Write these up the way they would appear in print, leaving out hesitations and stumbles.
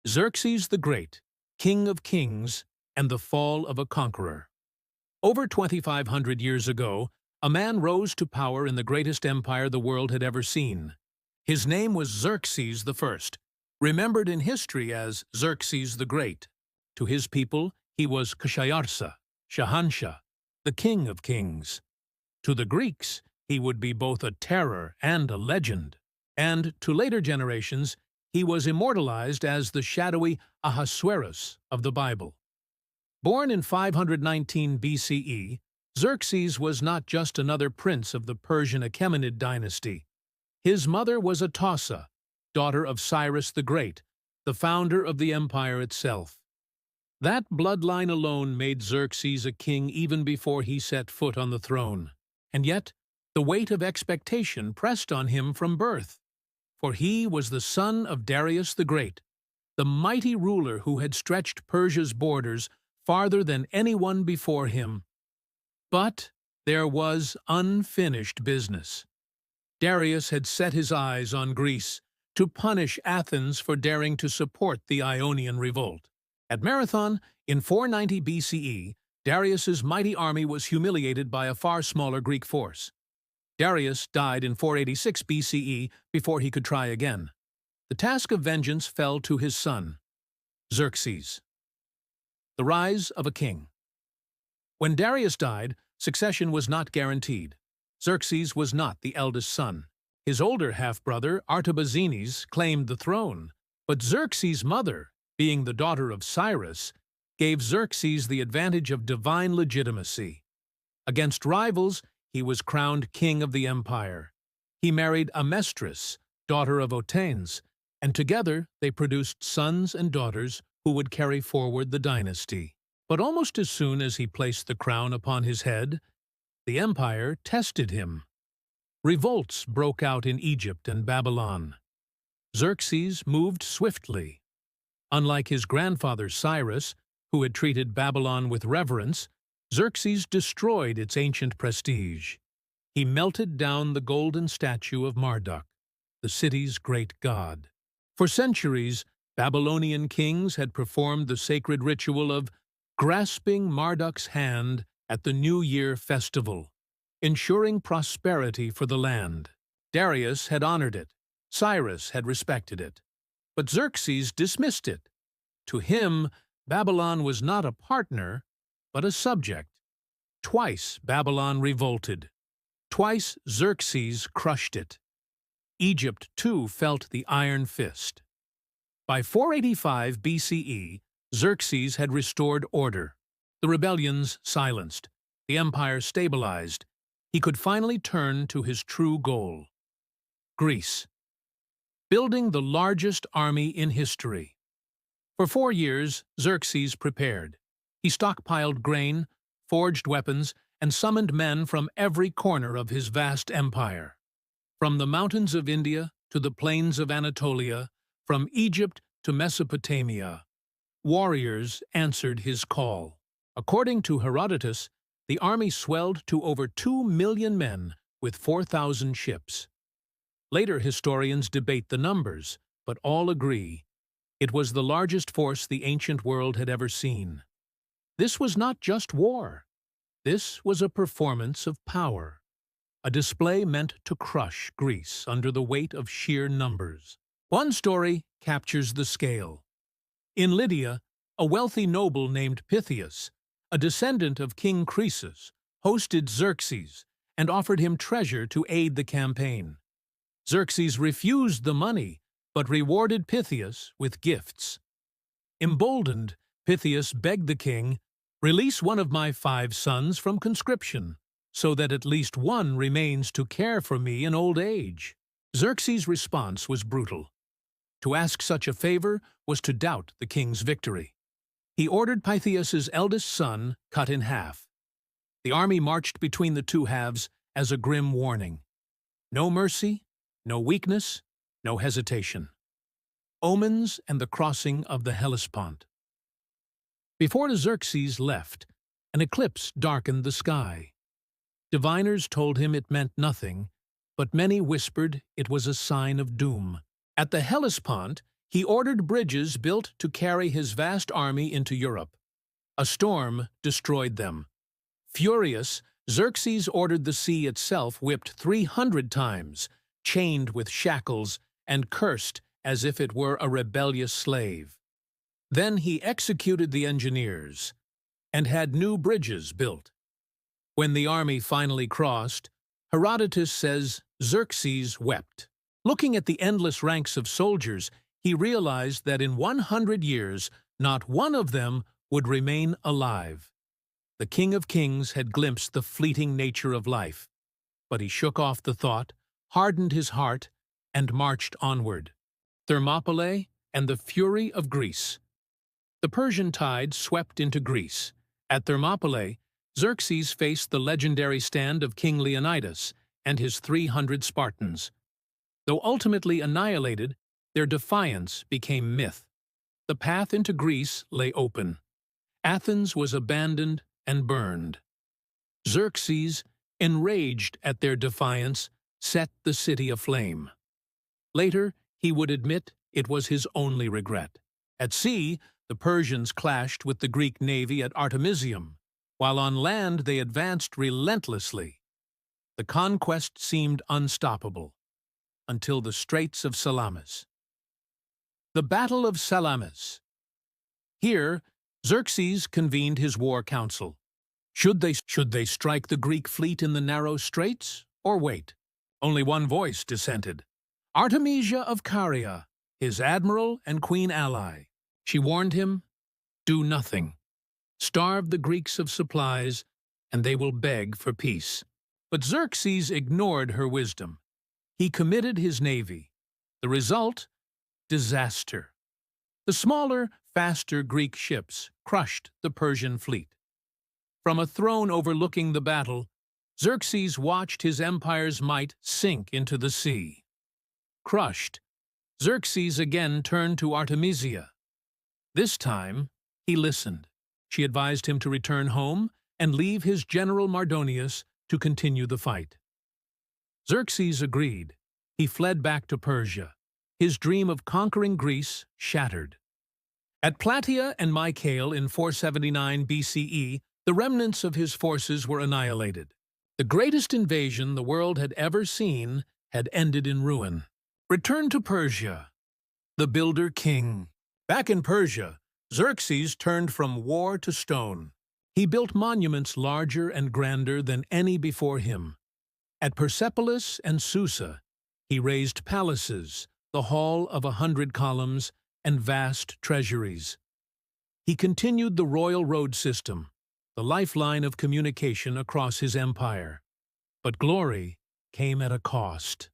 Xerxes the Great, King of Kings and the Fall of a Conqueror. Over 2,500 years ago, a man rose to power in the greatest empire the world had ever seen. His name was Xerxes I, remembered in history as Xerxes the Great. To his people, he was Ksharyarsa, Shahanshah, the King of Kings. To the Greeks, he would be both a terror and a legend. And to later generations, he was immortalized as the shadowy Ahasuerus of the Bible. Born in 519 BCE, Xerxes was not just another prince of the Persian Achaemenid dynasty. His mother was Atossa, daughter of Cyrus the Great, the founder of the empire itself. That bloodline alone made Xerxes a king even before he set foot on the throne. And yet, the weight of expectation pressed on him from birth. For he was the son of Darius the Great, the mighty ruler who had stretched Persia's borders farther than anyone before him. But there was unfinished business. Darius had set his eyes on Greece to punish Athens for daring to support the Ionian revolt. At Marathon, in 490 BCE, Darius's mighty army was humiliated by a far smaller Greek force. Darius died in 486 BCE before he could try again. The task of vengeance fell to his son, Xerxes. The rise of a king. When Darius died, succession was not guaranteed. Xerxes was not the eldest son. His older half-brother, Artabazenes, claimed the throne, but Xerxes' mother, being the daughter of Cyrus, gave Xerxes the advantage of divine legitimacy. Against rivals, he was crowned king of the empire. He married Amestris, daughter of Otanes, and together they produced sons and daughters who would carry forward the dynasty. But almost as soon as he placed the crown upon his head, the empire tested him. Revolts broke out in Egypt and Babylon. Xerxes moved swiftly. Unlike his grandfather Cyrus, who had treated Babylon with reverence, Xerxes destroyed its ancient prestige. He melted down the golden statue of Marduk, the city's great god. For centuries, Babylonian kings had performed the sacred ritual of grasping Marduk's hand at the New Year festival, ensuring prosperity for the land. Darius had honored it. Cyrus had respected it. But Xerxes dismissed it. To him, Babylon was not a partner, but a subject. Twice Babylon revolted. Twice Xerxes crushed it. Egypt, too, felt the iron fist. By 485 BCE, Xerxes had restored order. The rebellions silenced. The empire stabilized. He could finally turn to his true goal: Greece. Building the largest army in history. For 4 years, Xerxes prepared. He stockpiled grain, forged weapons, and summoned men from every corner of his vast empire. From the mountains of India to the plains of Anatolia, from Egypt to Mesopotamia, warriors answered his call. According to Herodotus, the army swelled to over 2 million men with 4,000 ships. Later historians debate the numbers, but all agree it was the largest force the ancient world had ever seen. This was not just war. This was a performance of power, a display meant to crush Greece under the weight of sheer numbers. One story captures the scale. In Lydia, a wealthy noble named Pythias, a descendant of King Croesus, hosted Xerxes and offered him treasure to aid the campaign. Xerxes refused the money, but rewarded Pythias with gifts. Emboldened, Pythias begged the king, "Release one of my 5 sons from conscription, so that at least one remains to care for me in old age." Xerxes' response was brutal. To ask such a favor was to doubt the king's victory. He ordered Pythias's eldest son cut in half. The army marched between the two halves as a grim warning. No mercy, no weakness, no hesitation. Omens and the crossing of the Hellespont. Before Xerxes left, an eclipse darkened the sky. Diviners told him it meant nothing, but many whispered it was a sign of doom. At the Hellespont, He ordered bridges built to carry his vast army into Europe. A storm destroyed them. Furious, Xerxes ordered the sea itself whipped 300 times, chained with shackles, and cursed as if it were a rebellious slave. Then he executed the engineers and had new bridges built. When the army finally crossed, Herodotus says Xerxes wept. Looking at the endless ranks of soldiers, he realized that in 100 years, not one of them would remain alive. The King of Kings had glimpsed the fleeting nature of life, but he shook off the thought, hardened his heart, and marched onward. Thermopylae and the fury of Greece. The Persian tide swept into Greece. At Thermopylae, Xerxes faced the legendary stand of King Leonidas and his 300 Spartans. Though ultimately annihilated, their defiance became myth. The path into Greece lay open. Athens was abandoned and burned. Xerxes, enraged at their defiance, set the city aflame. Later, he would admit it was his only regret. At sea, the Persians clashed with the Greek navy at Artemisium, while on land they advanced relentlessly. The conquest seemed unstoppable, until the Straits of Salamis. The Battle of Salamis. Here, Xerxes convened his war council. Should they strike the Greek fleet in the narrow straits, or wait? Only one voice dissented. Artemisia of Caria, his admiral and queen ally. She warned him, "Do nothing. Starve the Greeks of supplies, and they will beg for peace." But Xerxes ignored her wisdom. He committed his navy. The result? Disaster. The smaller, faster Greek ships crushed the Persian fleet. From a throne overlooking the battle, Xerxes watched his empire's might sink into the sea. Crushed, Xerxes again turned to Artemisia. This time, he listened. She advised him to return home and leave his general Mardonius to continue the fight. Xerxes agreed. He fled back to Persia, his dream of conquering Greece shattered. At Plataea and Mycale in 479 BCE, the remnants of his forces were annihilated. The greatest invasion the world had ever seen had ended in ruin. Return to Persia. The Builder King. Back in Persia, Xerxes turned from war to stone. He built monuments larger and grander than any before him. At Persepolis and Susa, he raised palaces, the hall of 100 columns, and vast treasuries. He continued the royal road system, the lifeline of communication across his empire. But glory came at a cost.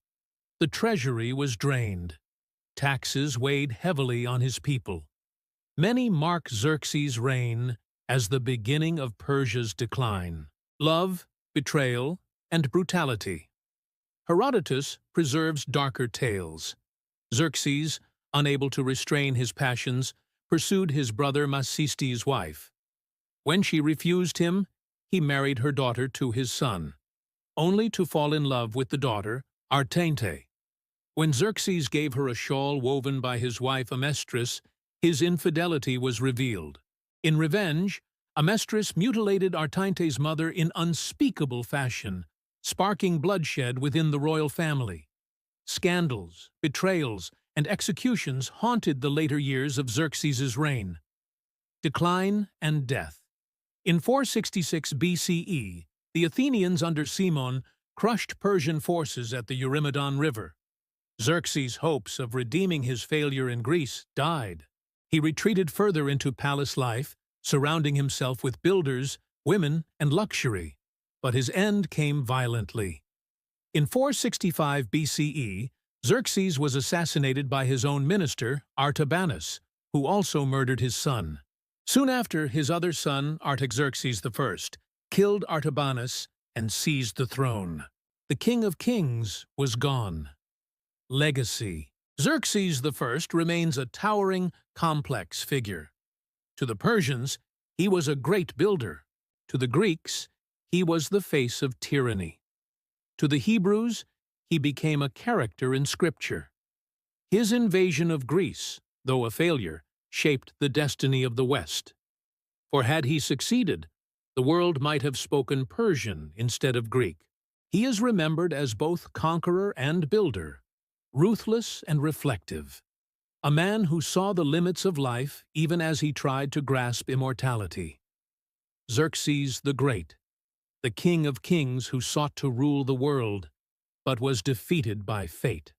The treasury was drained. Taxes weighed heavily on his people. Many mark Xerxes' reign as the beginning of Persia's decline. Love, betrayal, and brutality. Herodotus preserves darker tales. Xerxes, unable to restrain his passions, pursued his brother Macistes's wife. When she refused him, he married her daughter to his son, only to fall in love with the daughter, Artente. When Xerxes gave her a shawl woven by his wife Amestris, his infidelity was revealed. In revenge, Amestris mutilated Artente's mother in unspeakable fashion, sparking bloodshed within the royal family. Scandals, betrayals, and executions haunted the later years of Xerxes' reign. Decline and death. In 466 BCE, the Athenians under Cimon crushed Persian forces at the Eurymedon River. Xerxes' hopes of redeeming his failure in Greece died. He retreated further into palace life, surrounding himself with builders, women, and luxury. But his end came violently. In 465 BCE, Xerxes was assassinated by his own minister, Artabanus, who also murdered his son. Soon after, his other son, Artaxerxes I, killed Artabanus and seized the throne. The King of Kings was gone. Legacy. Xerxes I remains a towering, complex figure. To the Persians, he was a great builder. To the Greeks, he was the face of tyranny. To the Hebrews, he became a character in Scripture. His invasion of Greece though a failure, shaped the destiny of the West. For had he succeeded, the world might have spoken Persian instead of Greek. He is remembered as both conqueror and builder, ruthless and reflective, a man who saw the limits of life even as he tried to grasp immortality. Xerxes the Great, the king of kings who sought to rule the world, but was defeated by fate.